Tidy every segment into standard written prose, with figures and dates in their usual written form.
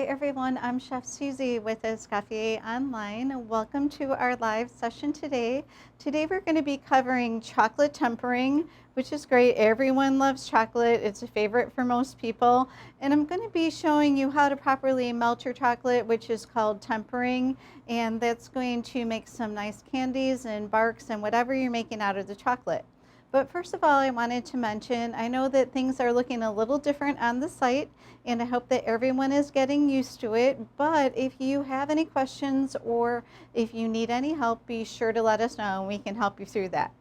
everyone, I'm Chef Susie with Escoffier Online. Welcome to our live session today. Today we're going to be covering chocolate tempering, which is great. Everyone loves chocolate. It's a favorite for most people. And I'm going to be showing you how to properly melt your chocolate, which is called tempering. And that's going to make some nice candies and barks and whatever you're making out of the chocolate. But first of all, I wanted to mention, I know that things are looking a little different on the site, and I hope that everyone is getting used to it. But if you have any questions or if you need any help, be sure to let us know and we can help you through that.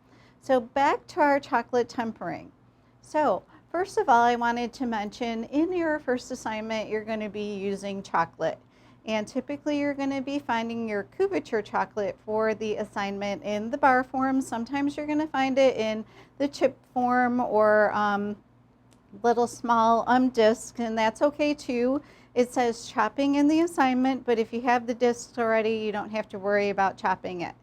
So back to our chocolate tempering. So first of all, I wanted to mention in your first assignment, you're going to be using chocolate. And typically you're going to be finding your couverture chocolate for the assignment in the bar form. Sometimes you're going to find it in the chip form or little small discs, and that's okay too. It says chopping in the assignment, but if you have the discs already, you don't have to worry about chopping it.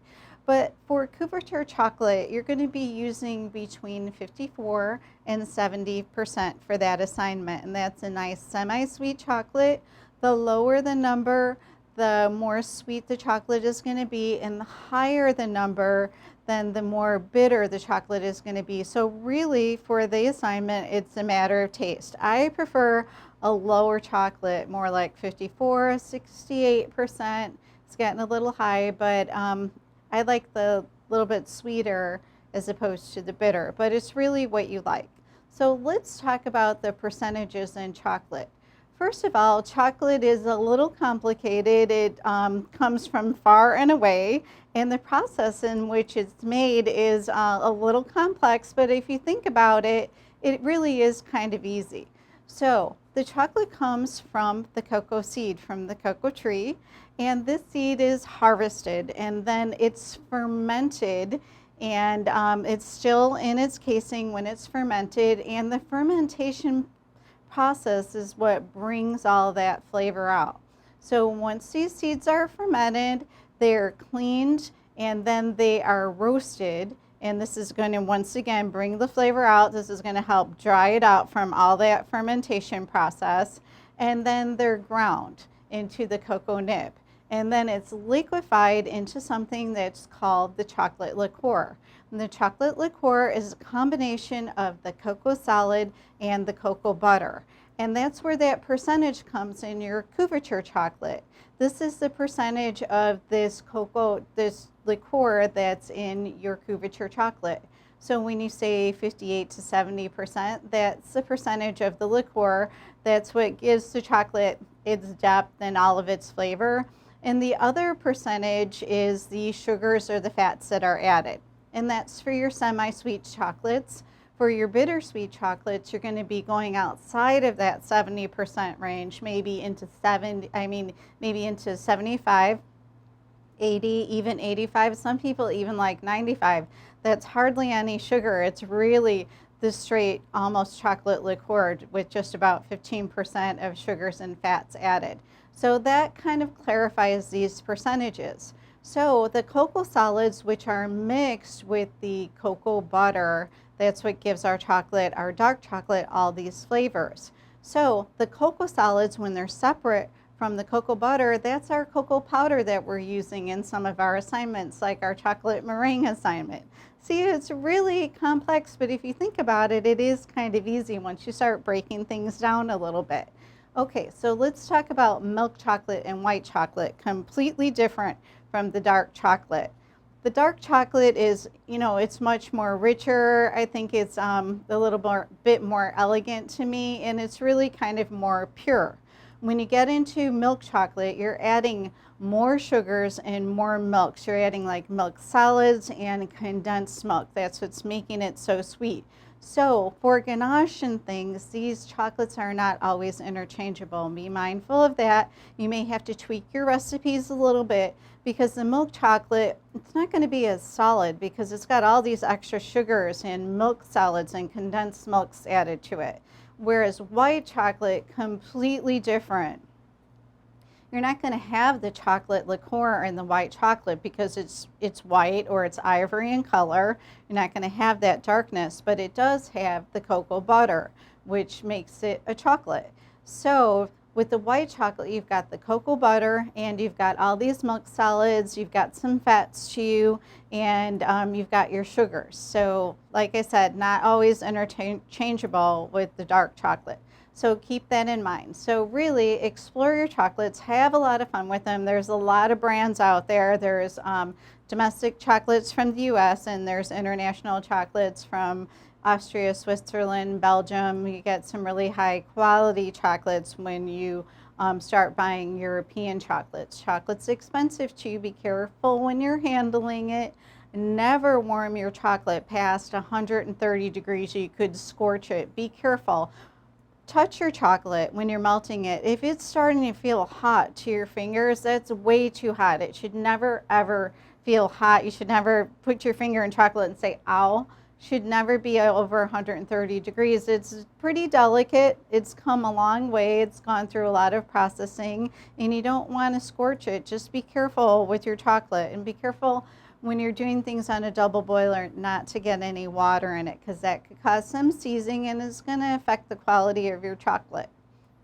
But for couverture chocolate, you're going to be using between 54 and 70% for that assignment, and that's a nice semi-sweet chocolate. The lower the number, the more sweet the chocolate is going to be, and the higher the number, then the more bitter the chocolate is going to be. So really, for the assignment, it's a matter of taste. I prefer a lower chocolate, more like 54, 68%. It's getting a little high, but I like the little bit sweeter as opposed to the bitter, but it's really what you like. So let's talk about the percentages in chocolate. First of all, chocolate is a little complicated. It comes from far and away, and the process in which it's made is a little complex, but if you think about it, it really is kind of easy. So the chocolate comes from the cocoa seed, from the cocoa tree, and this seed is harvested, and then it's fermented, and it's still in its casing when it's fermented, and the fermentation process is what brings all that flavor out. So once these seeds are fermented, they're cleaned and then they are roasted, and this is going to once again bring the flavor out. This is going to help dry it out from all that fermentation process, and then they're ground into the cocoa nib, and then it's liquefied into something that's called the chocolate liqueur. And the chocolate liqueur is a combination of the cocoa solid and the cocoa butter. And that's where that percentage comes in your couverture chocolate. This is the percentage of this liqueur that's in your couverture chocolate. So when you say 58 to 70%, that's the percentage of the liqueur. That's what gives the chocolate its depth and all of its flavor. And the other percentage is the sugars or the fats that are added. And that's for your semi-sweet chocolates. For your bittersweet chocolates, you're going to be going outside of that 70% range, maybe into 75, 80, even 85. Some people even like 95. That's hardly any sugar. It's really the straight, almost chocolate liqueur with just about 15% of sugars and fats added. So that kind of clarifies these percentages. So the cocoa solids, which are mixed with the cocoa butter, that's what gives our chocolate, our dark chocolate, all these flavors. So the cocoa solids, when they're separate from the cocoa butter, that's our cocoa powder that we're using in some of our assignments, like our chocolate meringue assignment. See, it's really complex, but if you think about it, it is kind of easy once you start breaking things down a little bit. Okay, so let's talk about milk chocolate and white chocolate, completely different from the dark chocolate. The dark chocolate is, it's much more richer. I think it's a little bit more elegant to me, and it's really kind of more pure. When you get into milk chocolate, you're adding more sugars and more milks. You're adding like milk solids and condensed milk. That's what's making it so sweet. So for ganache and things, these chocolates are not always interchangeable. Be mindful of that. You may have to tweak your recipes a little bit because the milk chocolate, it's not going to be as solid because it's got all these extra sugars and milk solids and condensed milks added to it. Whereas white chocolate, completely different. You're not going to have the chocolate liqueur in the white chocolate because it's white or it's ivory in color. You're not going to have that darkness, but it does have the cocoa butter, which makes it a chocolate. So With the white chocolate, you've got the cocoa butter, and you've got all these milk solids, you've got some fats too, and you've got your sugars. So like I said, not always interchangeable with the dark chocolate. So keep that in mind. So really explore your chocolates, have a lot of fun with them. There's a lot of brands out there. There's domestic chocolates from the US, and there's international chocolates from Austria, Switzerland, Belgium. You get some really high quality chocolates when you start buying European chocolates. Chocolate's expensive too. Be careful when you're handling it. Never warm your chocolate past 130 degrees. You could scorch it. Be careful. Touch your chocolate when you're melting it. If it's starting to feel hot to your fingers, that's way too hot. It should never ever feel hot. You should never put your finger in chocolate and say, ow. Should never be over 130 degrees. It's pretty delicate. It's come a long way. It's gone through a lot of processing, and you don't want to scorch it. Just be careful with your chocolate, and be careful when you're doing things on a double boiler not to get any water in it, because that could cause some seizing and is going to affect the quality of your chocolate.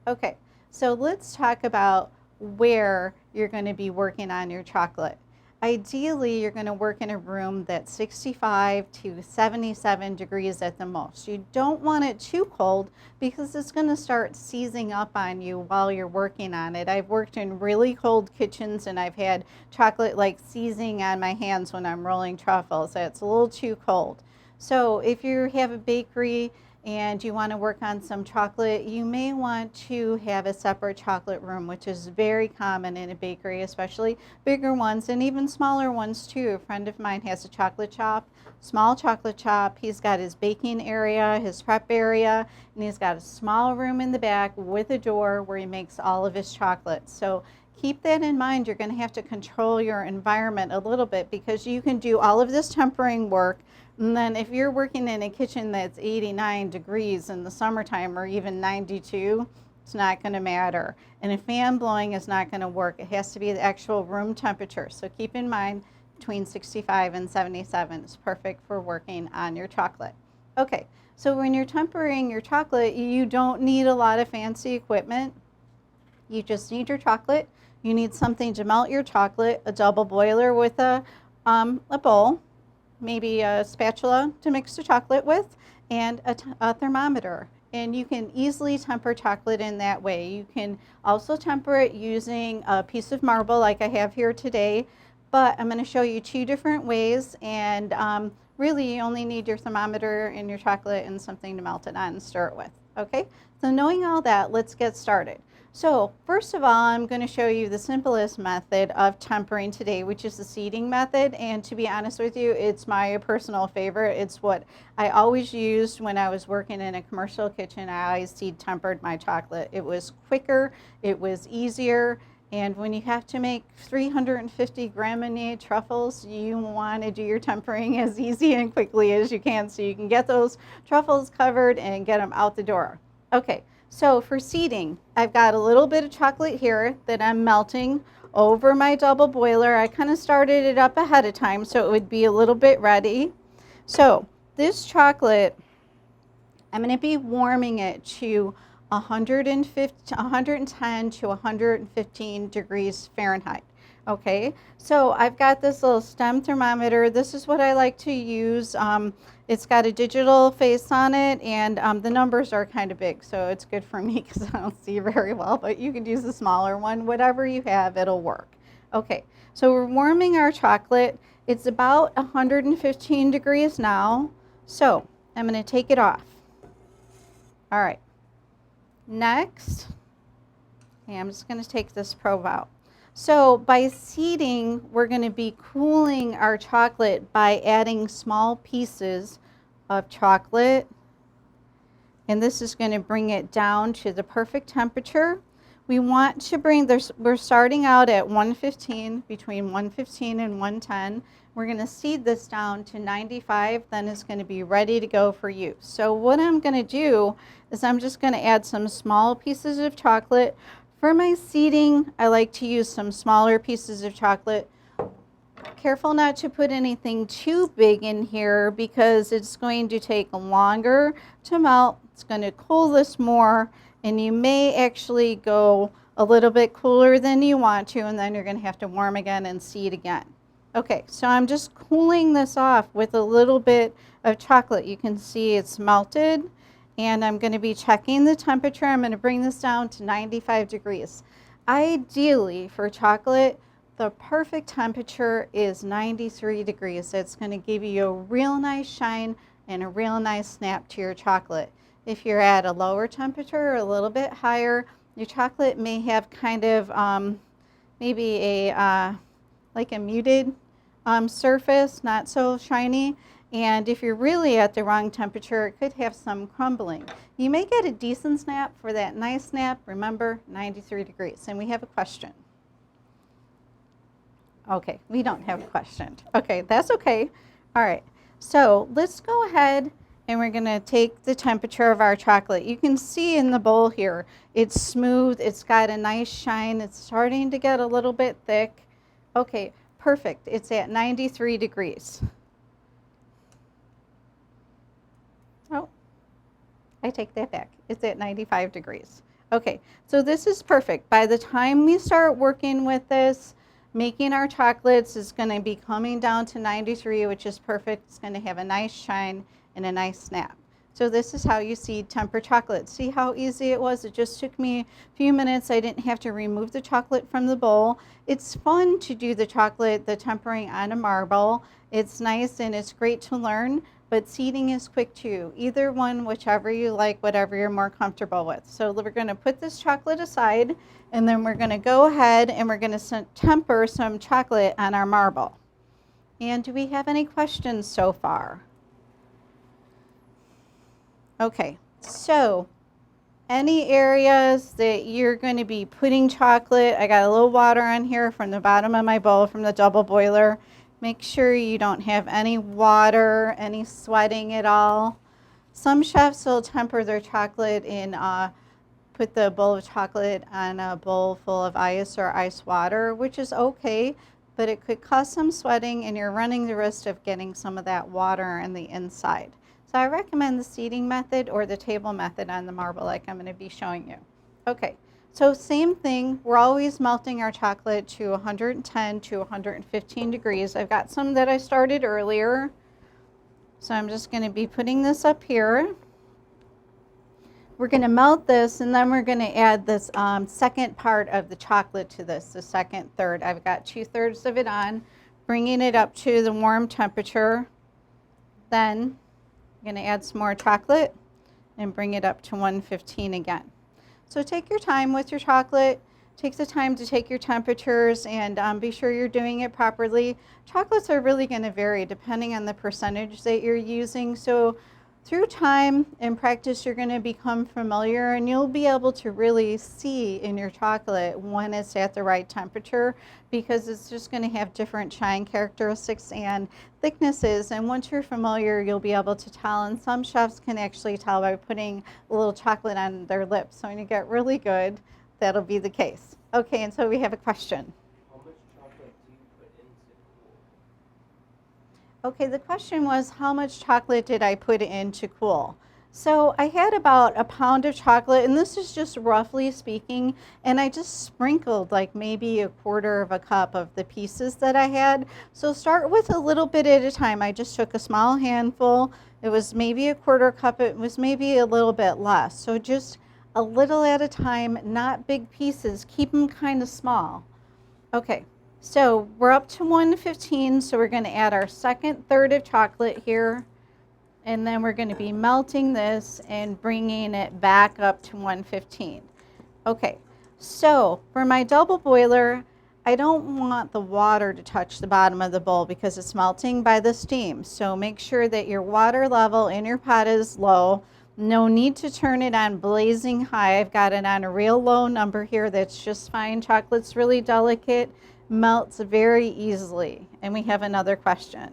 Okay, so let's talk about where you're going to be working on your chocolate. Ideally, you're going to work in a room that's 65 to 77 degrees at the most. You don't want it too cold because it's going to start seizing up on you while you're working on it. I've worked in really cold kitchens, and I've had chocolate like seizing on my hands when I'm rolling truffles. That's a little too cold. So if you have a bakery and you want to work on some chocolate, you may want to have a separate chocolate room, which is very common in a bakery, especially bigger ones and even smaller ones too. A friend of mine has a chocolate shop, small chocolate shop. He's got his baking area, his prep area, and he's got a small room in the back with a door where he makes all of his chocolates. So keep that in mind. You're going to have to control your environment a little bit, because you can do all of this tempering work, and then if you're working in a kitchen that's 89 degrees in the summertime, or even 92, it's not going to matter. And a fan blowing is not going to work. It has to be the actual room temperature. So keep in mind, between 65 and 77 is perfect for working on your chocolate. Okay, so when you're tempering your chocolate, you don't need a lot of fancy equipment. You just need your chocolate. You need something to melt your chocolate, a double boiler with a bowl, maybe a spatula to mix the chocolate with, and a thermometer. And you can easily temper chocolate in that way. You can also temper it using a piece of marble like I have here today, but I'm going to show you two different ways, and really you only need your thermometer and your chocolate and something to melt it on and stir it with. Okay, so knowing all that, let's get started. So first of all, I'm going to show you the simplest method of tempering today, which is the seeding method. And to be honest with you, it's my personal favorite. It's what I always used when I was working in a commercial kitchen. I always seed tempered my chocolate. It was quicker, it was easier, and when you have to make 350 graminet truffles, you want to do your tempering as easy and quickly as you can, so you can get those truffles covered and get them out the door. Okay. So for seeding, I've got a little bit of chocolate here that I'm melting over my double boiler. I kind of started it up ahead of time so it would be a little bit ready. So this chocolate, I'm going to be warming it to 110 to 115 degrees Fahrenheit. Okay, so I've got this little stem thermometer. This is what I like to use. It's got a digital face on it, and the numbers are kind of big, so it's good for me because I don't see very well, but you could use a smaller one. Whatever you have, it'll work. Okay, so we're warming our chocolate. It's about 115 degrees now, so I'm going to take it off. All right, next, I'm just going to take this probe out. So by seeding, we're going to be cooling our chocolate by adding small pieces of chocolate. And this is going to bring it down to the perfect temperature. We want to bring this, we're starting out at 115, between 115 and 110. We're going to seed this down to 95, then it's going to be ready to go for use. So what I'm going to do is I'm just going to add some small pieces of chocolate. For my seeding, I like to use some smaller pieces of chocolate. Careful not to put anything too big in here because it's going to take longer to melt. It's going to cool this more, And you may actually go a little bit cooler than you want to, and then you're going to have to warm again and seed again. Okay, so I'm just cooling this off with a little bit of chocolate. You can see it's melted, and I'm going to be checking the temperature. I'm going to bring this down to 95 degrees. Ideally, for chocolate, the perfect temperature is 93 degrees. It's going to give you a real nice shine and a real nice snap to your chocolate. If you're at a lower temperature or a little bit higher, your chocolate may have kind of maybe a like a muted surface, not so shiny. And if you're really at the wrong temperature, it could have some crumbling. You may get a decent snap. For that nice snap, remember 93 degrees. And we have a question. Okay, we don't have a question. Okay, that's okay. All right, so let's go ahead and we're gonna take the temperature of our chocolate. You can see in the bowl here, it's smooth, it's got a nice shine, it's starting to get a little bit thick. Okay, perfect, it's at 93 degrees. Oh, I take that back. It's at 95 degrees. Okay, so this is perfect. By the time we start working with this, making our chocolates is going to be coming down to 93, which is perfect. It's going to have a nice shine and a nice snap. So this is how you seed temper chocolate. See how easy it was? It just took me a few minutes. I didn't have to remove the chocolate from the bowl. It's fun to do the chocolate, the tempering on a marble. It's nice and it's great to learn, but seeding is quick too. Either one, whichever you like, whatever you're more comfortable with. So we're going to put this chocolate aside, and then we're going to go ahead and we're going to temper some chocolate on our marble. And do we have any questions so far? Okay, so any areas that you're going to be putting chocolate, I got a little water on here from the bottom of my bowl from the double boiler. Make sure you don't have any water, any sweating at all. Some chefs will temper their chocolate in, put the bowl of chocolate on a bowl full of ice or ice water, which is okay, but it could cause some sweating and you're running the risk of getting some of that water on the inside. So I recommend the seeding method or the table method on the marble like I'm going to be showing you. Okay, so same thing, we're always melting our chocolate to 110 to 115 degrees. I've got some that I started earlier, so I'm just going to be putting this up here. We're going to melt this, and then we're going to add this second part of the chocolate to this, the second third. I've got 2/3 of it on, bringing it up to the warm temperature. Then I'm going to add some more chocolate and bring it up to 115 again. So take your time with your chocolate. Take the time to take your temperatures and be sure you're doing it properly. Chocolates are really going to vary depending on the percentage that you're using. So through time and practice, you're going to become familiar and you'll be able to really see in your chocolate when it's at the right temperature, because it's just going to have different shine characteristics and thicknesses. And once you're familiar, you'll be able to tell. And some chefs can actually tell by putting a little chocolate on their lips. So when you get really good, that'll be the case. Okay, and so we have a question. How much chocolate do you put into cool? Okay, the question was how much chocolate did I put in to cool? So I had about a pound of chocolate, and this is just roughly speaking, and I just sprinkled like maybe a quarter of a cup of the pieces that I had. So start with a little bit at a time. I just took a small handful. It was maybe a quarter cup. It was maybe a little bit less. So just a little at a time, not big pieces. Keep them kind of small. Okay, so we're up to 115, so we're going to add our second third of chocolate here, and then we're going to be melting this and bringing it back up to 115. Okay, so for my double boiler, I don't want the water to touch the bottom of the bowl because it's melting by the steam. So make sure that your water level in your pot is low. No need to turn it on blazing high. I've got it on a real low number here. That's just fine. Chocolate's really delicate, melts very easily. And we have another question.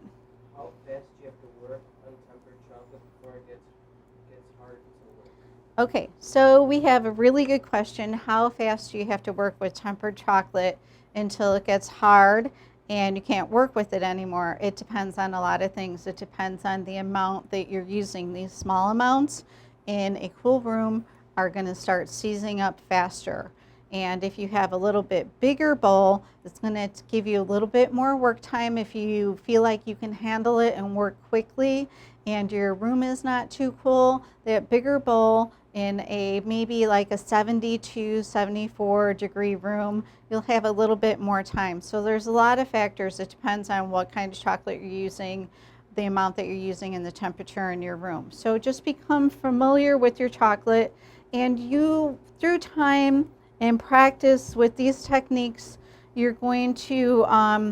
How fast do you have to work on tempered chocolate before it gets hard to work? Okay, so we have a really good question. How fast do you have to work with tempered chocolate until it gets hard and you can't work with it anymore? It depends on a lot of things. It depends on the amount that you're using. These small amounts in a cool room are going to start seizing up faster. And if you have a little bit bigger bowl, it's going to give you a little bit more work time if you feel like you can handle it and work quickly and your room is not too cool. That bigger bowl in a maybe like a 72, 74 degree room, you'll have a little bit more time. So there's a lot of factors. It depends on what kind of chocolate you're using, the amount that you're using, and the temperature in your room. So just become familiar with your chocolate, and you, through time and practice with these techniques, you're going to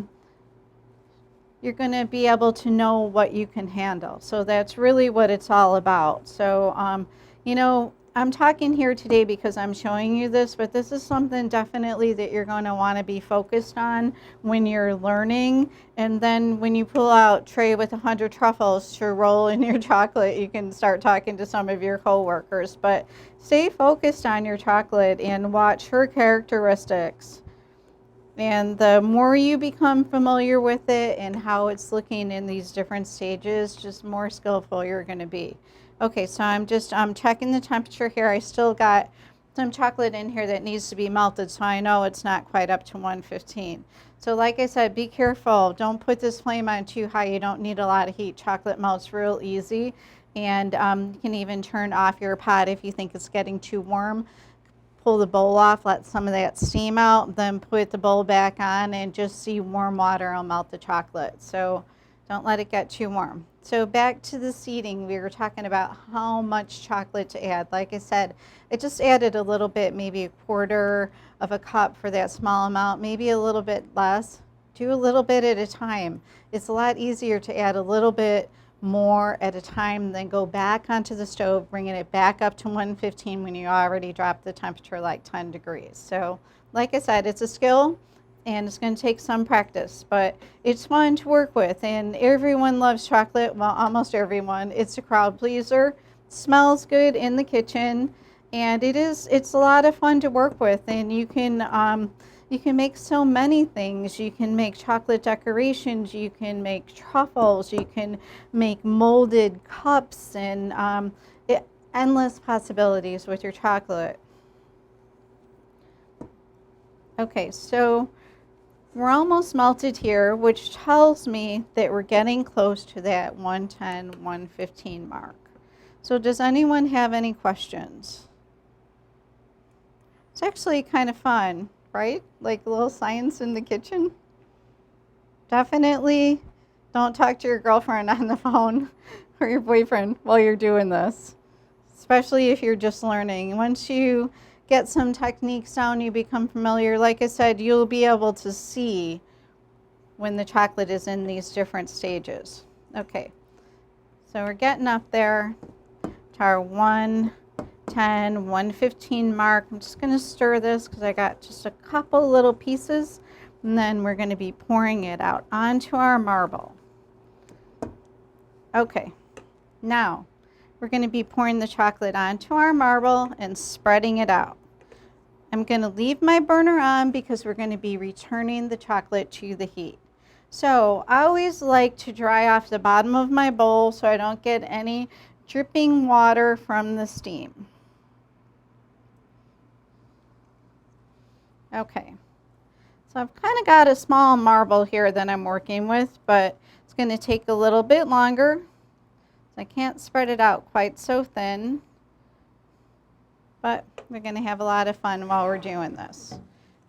be able to know what you can handle. So that's really what it's all about. So, you know, I'm talking here today because I'm showing you this, but this is something definitely that you're going to want to be focused on when you're learning. And then when you pull out tray with 100 truffles to roll in your chocolate, you can start talking to some of your coworkers. But stay focused on your chocolate and watch her characteristics. And the more you become familiar with it and how it's looking in these different stages, just more skillful you're going to be. Okay, so I'm checking the temperature here. I still got some chocolate in here that needs to be melted, so I know it's not quite up to 115. So like I said, be careful. Don't put this flame on too high. You don't need a lot of heat. Chocolate melts real easy. And you can even turn off your pot if you think it's getting too warm. Pull the bowl off, let some of that steam out, then put the bowl back on and just see warm water will melt the chocolate. So don't let it get too warm. So back to the seeding, we were talking about how much chocolate to add. Like I said, I just added a little bit, maybe a quarter of a cup for that small amount, maybe a little bit less. Do a little bit at a time. It's a lot easier to add a little bit more at a time, then go back onto the stove, bringing it back up to 115 when you already dropped the temperature like 10 degrees. So like I said, it's a skill and it's going to take some practice, but it's fun to work with, and everyone loves chocolate. Well, almost everyone. It's a crowd pleaser. It smells good in the kitchen, and it's a lot of fun to work with. And you can make so many things. You can make chocolate decorations, you can make truffles, you can make molded cups, and endless possibilities with your chocolate. Okay, so we're almost melted here, which tells me that we're getting close to that 110, 115 mark. So does anyone have any questions? It's actually kind of fun, right? Like a little science in the kitchen. Definitely don't talk to your girlfriend on the phone or your boyfriend while you're doing this, especially if you're just learning. Once you get some techniques down, you become familiar. Like I said, you'll be able to see when the chocolate is in these different stages. Okay, so we're getting up there to our 110, 115 mark. I'm just going to stir this because I got just a couple little pieces, and then we're going to be pouring it out onto our marble. Okay, now we're going to be pouring the chocolate onto our marble and spreading it out. I'm going to leave my burner on because we're going to be returning the chocolate to the heat. So I always like to dry off the bottom of my bowl so I don't get any dripping water from the steam. Okay, so I've kind of got a small marble here that I'm working with, but it's going to take a little bit longer. I can't spread it out quite so thin, but we're going to have a lot of fun while we're doing this.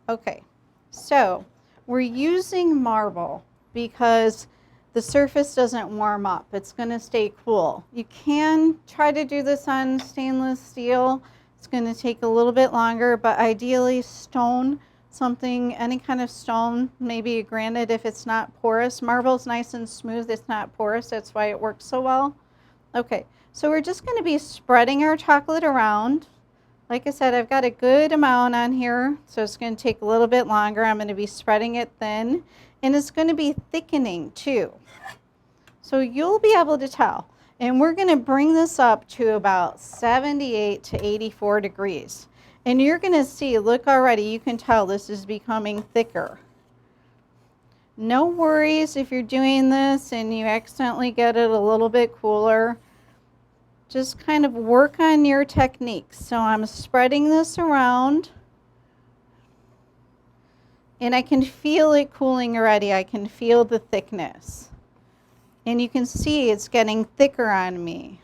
Okay, so we're using marble because the surface doesn't warm up. It's going to stay cool. You can try to do this on stainless steel. It's going to take a little bit longer, but ideally stone, something, any kind of stone, maybe granite if it's not porous. Marble's nice and smooth. It's not porous. That's why it works so well. Okay, so we're just going to be spreading our chocolate around. Like I said, I've got a good amount on here, so it's going to take a little bit longer. I'm going to be spreading it thin, and it's going to be thickening too. So you'll be able to tell. And we're going to bring this up to about 78 to 84 degrees. And you're going to see, look already, you can tell this is becoming thicker. No worries if you're doing this and you accidentally get it a little bit cooler. just kind of work on your techniques. So I'm spreading this around. And I can feel it cooling already. I can feel the thickness. And you can see it's getting thicker on me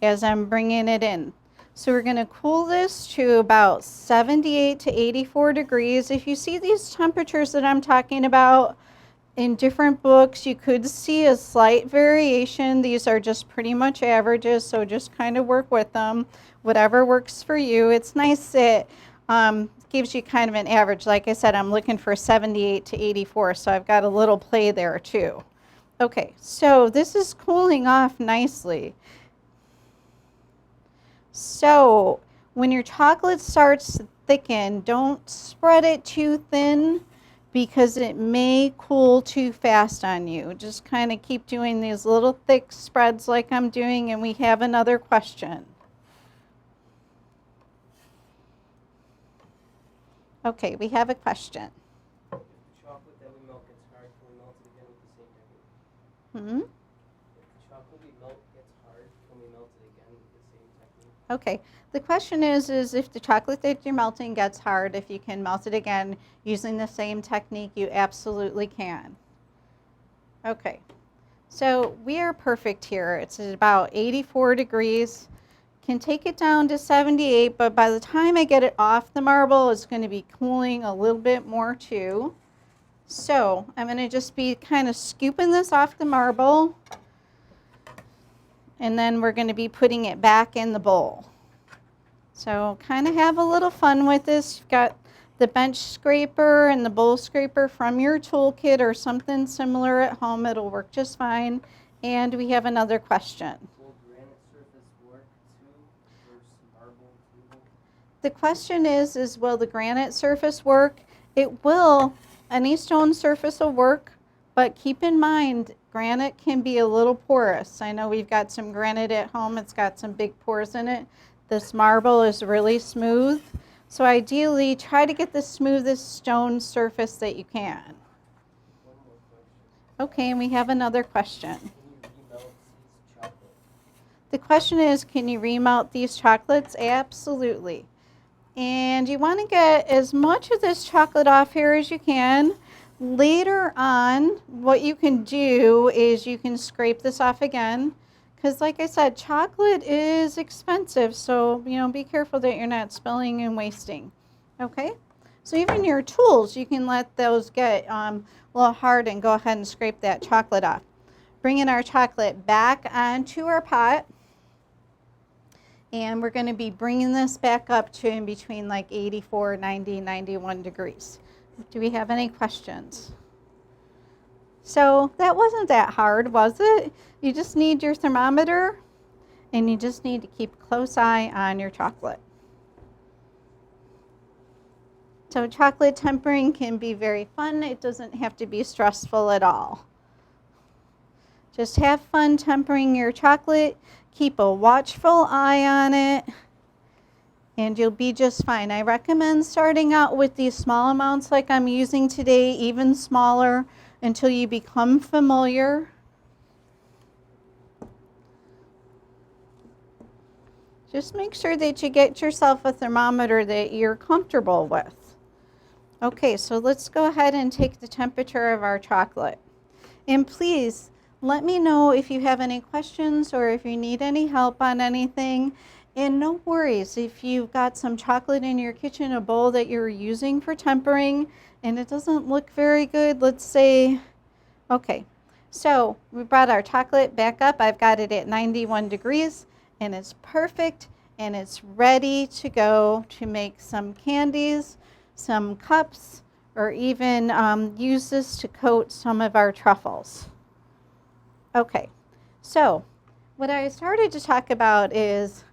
as I'm bringing it in. So we're going to cool this to about 78 to 84 degrees. If you see these temperatures that I'm talking about in different books, you could see a slight variation. These are just pretty much averages, so just kind of work with them. Whatever works for you. It's nice that gives you kind of an average. Like I said, I'm looking for 78 to 84, so I've got a little play there too. Okay, so this is cooling off nicely. So when your chocolate starts to thicken, don't spread it too thin because it may cool too fast on you. Just kind of keep doing these little thick spreads like I'm doing, and we have another question. Okay, we have a question. If the chocolate that we melt gets hard, can we melt it again with the same technique? If the chocolate we melt gets hard, can we melt it again with the same technique? Okay, the question is if the chocolate that you're melting gets hard, if you can melt it again using the same technique, you absolutely can. Okay, so we are perfect here. It's at about 84 degrees. Can take it down to 78, but by the time I get it off the marble, it's going to be cooling a little bit more too. So I'm going to just be kind of scooping this off the marble, and then we're going to be putting it back in the bowl. So kind of have a little fun with this. You've got the bench scraper and the bowl scraper from your toolkit or something similar at home. It'll work just fine. And we have another question. Will granite surface work too versus marble table? The question is will the granite surface work? It will. Any stone surface will work, but keep in mind granite can be a little porous. I know we've got some granite at home. It's got some big pores in it. This marble is really smooth. So ideally, try to get the smoothest stone surface that you can. One more question. Okay, and we have another question. Can you remelt these chocolate? The question is, can you remelt these chocolates? Absolutely. And you want to get as much of this chocolate off here as you can. Later on, what you can do is you can scrape this off again. Because like I said, chocolate is expensive, so be careful that you're not spilling and wasting. Okay? So even your tools, you can let those get a little hard and go ahead and scrape that chocolate off. Bringing our chocolate back onto our pot. And we're going to be bringing this back up to in between like 84, 90, 91 degrees. Do we have any questions? So that wasn't that hard, was it? You just need your thermometer, and you just need to keep a close eye on your chocolate. So chocolate tempering can be very fun. It doesn't have to be stressful at all. Just have fun tempering your chocolate. Keep a watchful eye on it, and you'll be just fine. I recommend starting out with these small amounts like I'm using today, even smaller, until you become familiar. Just make sure that you get yourself a thermometer that you're comfortable with. Okay, so let's go ahead and take the temperature of our chocolate. And please, let me know if you have any questions or if you need any help on anything. And no worries, if you've got some chocolate in your kitchen, a bowl that you're using for tempering, and it doesn't look very good, let's say, okay, so we brought our chocolate back up. I've got it at 91 degrees, and it's perfect, and it's ready to go to make some candies, some cups, or even use this to coat some of our truffles. Okay, so what I started to talk about is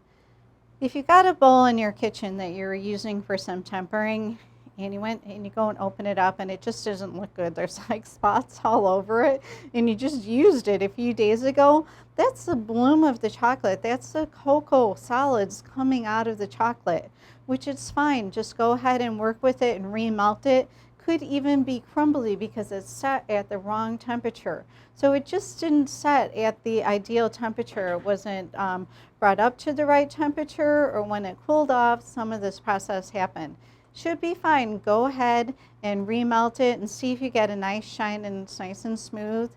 if you've got a bowl in your kitchen that you're using for some tempering, and you went and you go and open it up and it just doesn't look good, there's like spots all over it, and you just used it a few days ago, that's the bloom of the chocolate. That's the cocoa solids coming out of the chocolate, which is fine. Just go ahead and work with it and remelt it. could even be crumbly because it's set at the wrong temperature. So it just didn't set at the ideal temperature. It wasn't brought up to the right temperature, or when it cooled off, some of this process happened. Should be fine. Go ahead and remelt it and see if you get a nice shine and it's nice and smooth.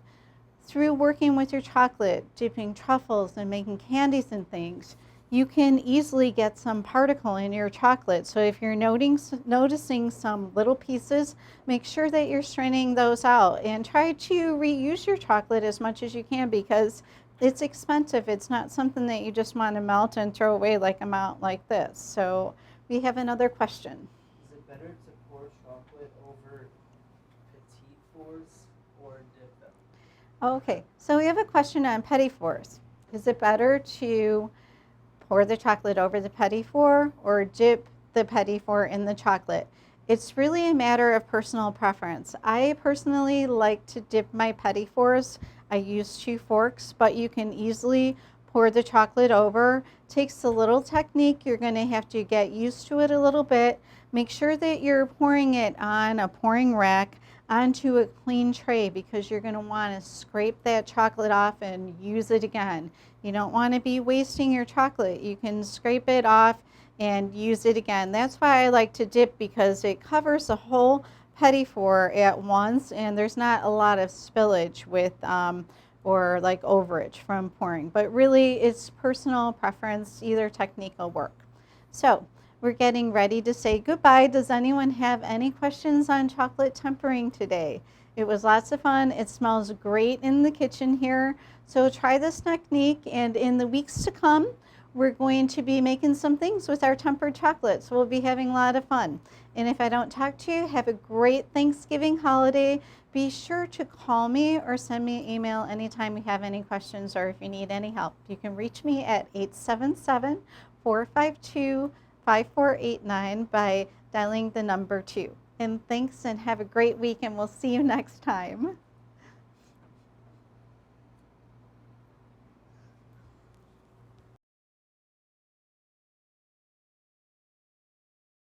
Through working with your chocolate, dipping truffles and making candies and things, you can easily get some particle in your chocolate. So if you're noticing some little pieces, make sure that you're straining those out and try to reuse your chocolate as much as you can, because it's expensive. It's not something that you just want to melt and throw away like a amount like this. So we have another question. Is it better to pour chocolate over petit fours or dip them? Okay, so we have a question on petit fours. Is it better to pour the chocolate over the petit four or dip the petit four in the chocolate? It's really a matter of personal preference. I personally like to dip my petit fours. I use 2 forks, but you can easily pour the chocolate over. Takes a little technique. You're going to have to get used to it a little bit. Make sure that you're pouring it on a pouring rack onto a clean tray, because you're going to want to scrape that chocolate off and use it again. You don't want to be wasting your chocolate. You can scrape it off and use it again. That's why I like to dip, because it covers the whole petit four at once and there's not a lot of spillage with or like overage from pouring. But really it's personal preference. Either technique will work. So we're getting ready to say goodbye. Does anyone have any questions on chocolate tempering today? It was lots of fun. It smells great in the kitchen here. So try this technique, and in the weeks to come, we're going to be making some things with our tempered chocolate. So we'll be having a lot of fun. And if I don't talk to you, have a great Thanksgiving holiday. Be sure to call me or send me an email anytime you have any questions or if you need any help. You can reach me at 877-452-5489 by dialing the number 2. And thanks, and have a great week, and we'll see you next time.